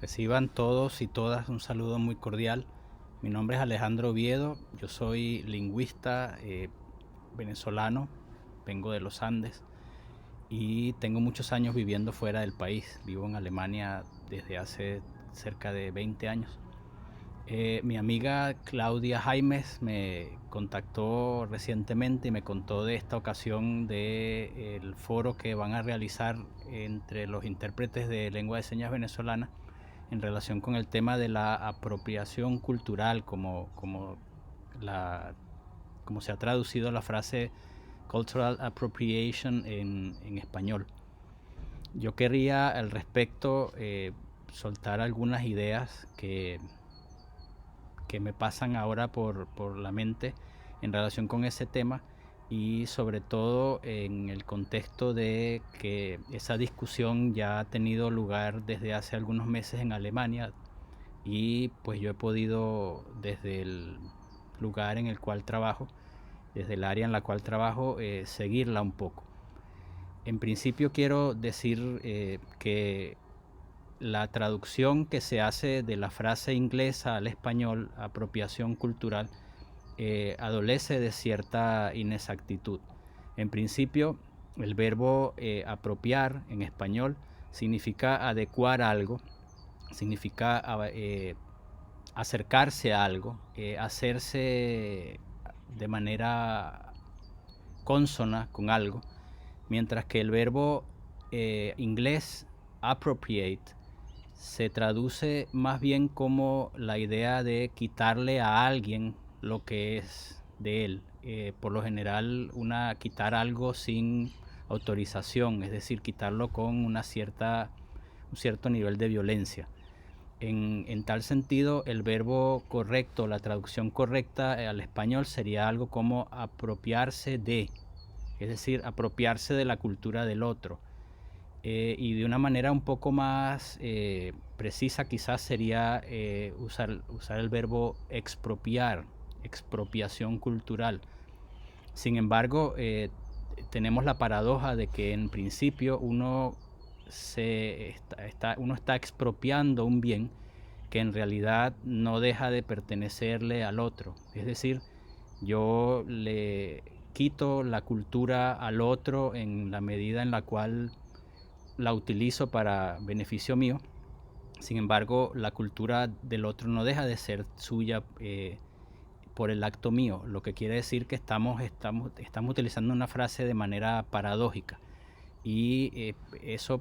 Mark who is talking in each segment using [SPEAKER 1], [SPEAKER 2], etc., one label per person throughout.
[SPEAKER 1] Reciban todos y todas un saludo muy cordial. Mi nombre es Alejandro Oviedo, yo soy lingüista venezolano, vengo de los Andes y tengo muchos años viviendo fuera del país. Vivo en Alemania desde hace cerca de 20 años. Mi amiga Claudia Jaimes me contactó recientemente y me contó de esta ocasión del foro que van a realizar entre los intérpretes de lengua de señas venezolana en relación con el tema de la apropiación cultural, como se ha traducido la frase cultural appropriation en español. Yo quería al respecto soltar algunas ideas que me pasan ahora por la mente en relación con ese tema, y sobre todo en el contexto de que esa discusión ya ha tenido lugar desde hace algunos meses en Alemania, y pues yo he podido desde el lugar en el cual trabajo, desde el área en la cual trabajo, seguirla un poco. En principio quiero decir que la traducción que se hace de la frase inglesa al español, apropiación cultural, adolece de cierta inexactitud. En principio, el verbo apropiar en español significa adecuar algo, significa acercarse a algo, hacerse de manera consona con algo, mientras que el verbo inglés appropriate se traduce más bien como la idea de quitarle a alguien lo que es de él. Por lo general, quitar algo sin autorización, es decir, quitarlo con un cierto nivel de violencia. En tal sentido, el verbo correcto, la traducción correcta al español sería algo como apropiarse de, es decir, apropiarse de la cultura del otro. Y de una manera un poco más precisa quizás sería usar el verbo expropiar, expropiación cultural. Sin embargo, tenemos la paradoja de que en principio uno está expropiando un bien que en realidad no deja de pertenecerle al otro. Es decir, yo le quito la cultura al otro en la medida en la cual la utilizo para beneficio mío. Sin embargo, la cultura del otro no deja de ser suya por el acto mío, lo que quiere decir que estamos utilizando una frase de manera paradójica, y eso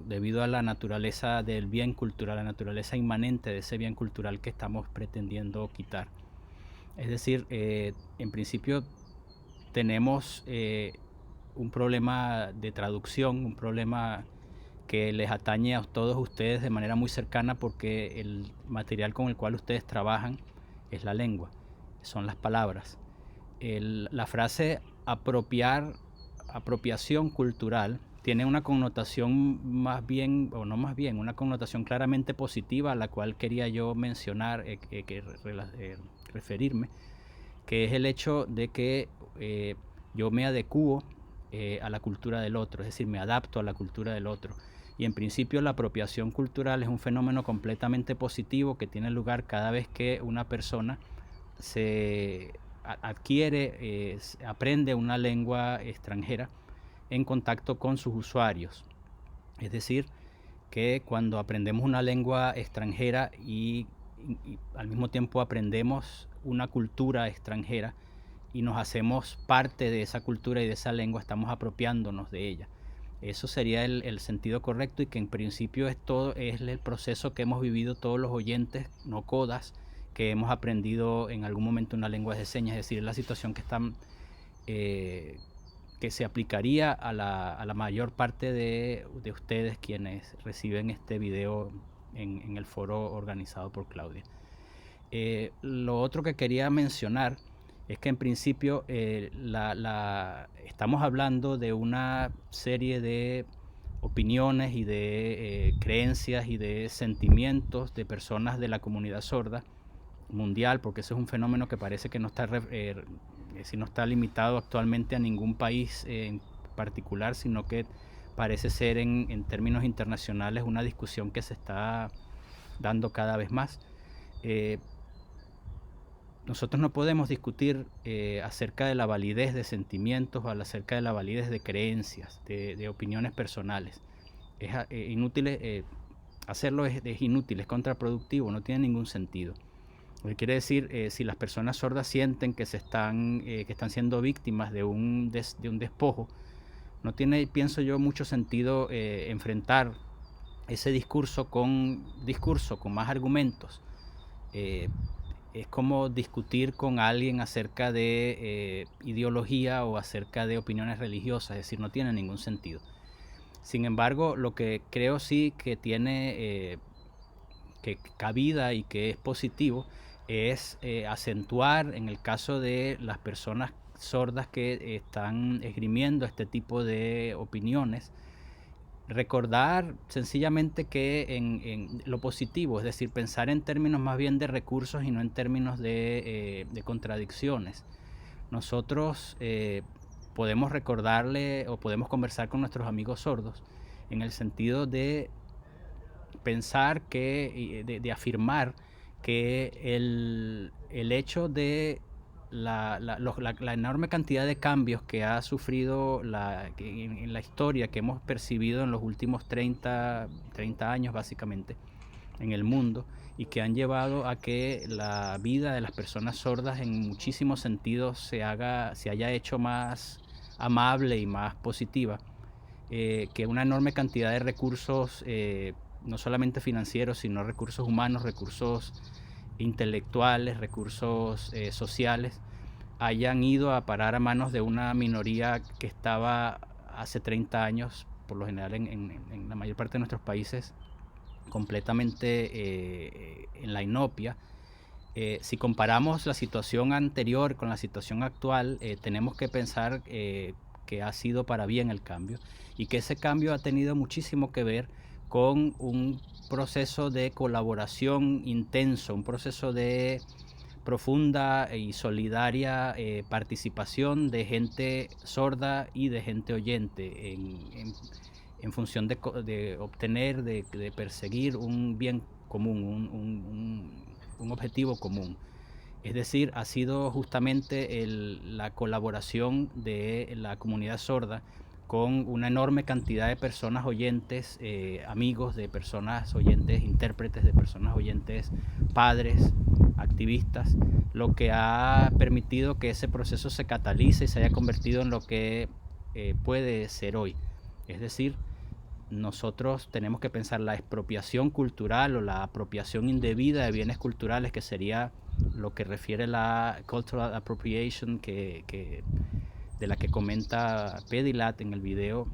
[SPEAKER 1] debido a la naturaleza del bien cultural, la naturaleza inmanente de ese bien cultural que estamos pretendiendo quitar. Es decir, en principio tenemos un problema de traducción, un problema que les atañe a todos ustedes de manera muy cercana, porque el material con el cual ustedes trabajan es la lengua, son las palabras. La frase apropiación cultural tiene una connotación una connotación claramente positiva, a la cual quería yo mencionar, referirme, que es el hecho de que yo me adecuo a la cultura del otro, es decir, me adapto a la cultura del otro. Y en principio la apropiación cultural es un fenómeno completamente positivo que tiene lugar cada vez que una persona aprende una lengua extranjera en contacto con sus usuarios. Es decir, que cuando aprendemos una lengua extranjera y al mismo tiempo aprendemos una cultura extranjera y nos hacemos parte de esa cultura y de esa lengua, estamos apropiándonos de ella. Eso sería el sentido correcto, y que en principio es el proceso que hemos vivido todos los oyentes no codas que hemos aprendido en algún momento una lengua de señas. Es decir, es la situación que se aplicaría a la mayor parte de ustedes quienes reciben este video en el foro organizado por Claudia. Lo otro que quería mencionar es que en principio estamos hablando de una serie de opiniones y de creencias y de sentimientos de personas de la comunidad sorda mundial, porque ese es un fenómeno que parece que no está limitado actualmente a ningún país en particular, sino que parece ser en términos internacionales una discusión que se está dando cada vez más. Nosotros no podemos discutir acerca de la validez de sentimientos o acerca de la validez de creencias, de opiniones personales. Es inútil, hacerlo es inútil, es contraproductivo, no tiene ningún sentido. Lo que quiere decir, si las personas sordas sienten que que están siendo víctimas de un despojo, no tiene, pienso yo, mucho sentido enfrentar ese discurso con más argumentos. Es como discutir con alguien acerca de ideología o acerca de opiniones religiosas, es decir, no tiene ningún sentido. Sin embargo, lo que creo sí que tiene que cabida y que es positivo es acentuar, en el caso de las personas sordas que están esgrimiendo este tipo de opiniones, recordar sencillamente que en lo positivo, es decir, pensar en términos más bien de recursos y no en términos de contradicciones. Nosotros podemos recordarle o podemos conversar con nuestros amigos sordos en el sentido de pensar de afirmar que el hecho de la enorme cantidad de cambios que ha sufrido en la historia que hemos percibido en los últimos 30 años básicamente en el mundo, y que han llevado a que la vida de las personas sordas en muchísimos sentidos se haya hecho más amable y más positiva, que una enorme cantidad de recursos, no solamente financieros, sino recursos humanos, recursos intelectuales, recursos sociales, hayan ido a parar a manos de una minoría que estaba hace 30 años, por lo general en la mayor parte de nuestros países, completamente en la inopia. Si comparamos la situación anterior con la situación actual, tenemos que pensar que ha sido para bien el cambio, y que ese cambio ha tenido muchísimo que ver con un proceso de colaboración intenso, un proceso de profunda y solidaria participación de gente sorda y de gente oyente en función de obtener, de perseguir un bien común, un objetivo común. Es decir, ha sido justamente la colaboración de la comunidad sorda con una enorme cantidad de personas oyentes, amigos de personas oyentes, intérpretes de personas oyentes, padres, activistas, lo que ha permitido que ese proceso se catalice y se haya convertido en lo que puede ser hoy. Es decir, nosotros tenemos que pensar la expropiación cultural o la apropiación indebida de bienes culturales, que sería lo que refiere la cultural appropriation de la que comenta Pedilat en el video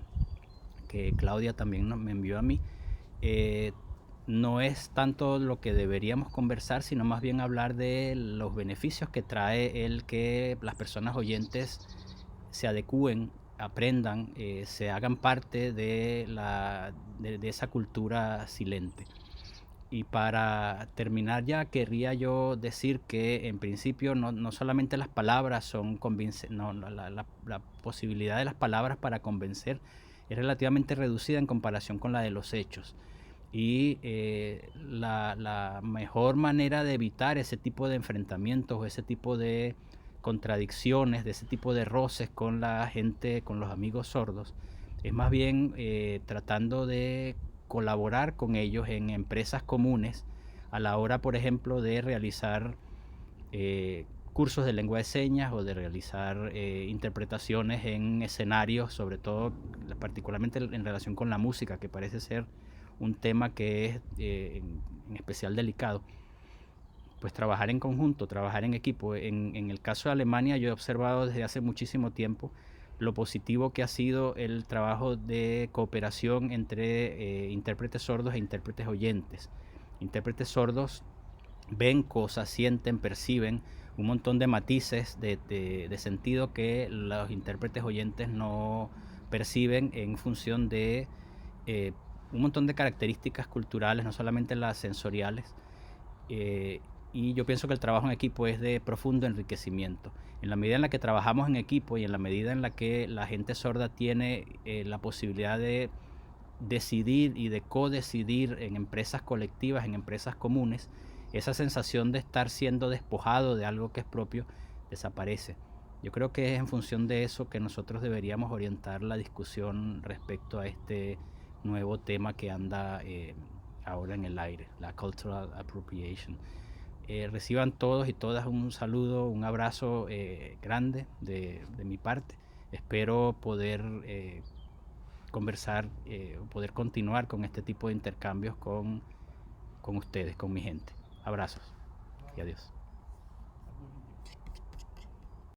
[SPEAKER 1] que Claudia también me envió a mí. No es tanto lo que deberíamos conversar, sino más bien hablar de los beneficios que trae el que las personas oyentes se adecúen, aprendan, se hagan parte de esa cultura silente. Y para terminar ya, querría yo decir que en principio no solamente las palabras son convincentes, no, la posibilidad de las palabras para convencer es relativamente reducida en comparación con la de los hechos. Y la mejor manera de evitar ese tipo de enfrentamientos o ese tipo de contradicciones, de ese tipo de roces con la gente, con los amigos sordos, es más bien tratando de colaborar con ellos en empresas comunes a la hora, por ejemplo, de realizar cursos de lengua de señas o de realizar interpretaciones en escenarios, sobre todo, particularmente en relación con la música, que parece ser un tema que es en especial delicado. Pues trabajar en conjunto, trabajar en equipo. En el caso de Alemania, yo he observado desde hace muchísimo tiempo lo positivo que ha sido el trabajo de cooperación entre intérpretes sordos e intérpretes oyentes. Intérpretes sordos ven cosas, sienten, perciben un montón de matices de sentido que los intérpretes oyentes no perciben en función de un montón de características culturales, no solamente las sensoriales. Y yo pienso que el trabajo en equipo es de profundo enriquecimiento. En la medida en la que trabajamos en equipo y en la medida en la que la gente sorda tiene la posibilidad de decidir y de codecidir en empresas colectivas, en empresas comunes, esa sensación de estar siendo despojado de algo que es propio desaparece. Yo creo que es en función de eso que nosotros deberíamos orientar la discusión respecto a este nuevo tema que anda ahora en el aire, la cultural appropriation. Reciban todos y todas un saludo, un abrazo grande de mi parte. Espero poder conversar, poder continuar con este tipo de intercambios con ustedes, con mi gente. Abrazos y adiós.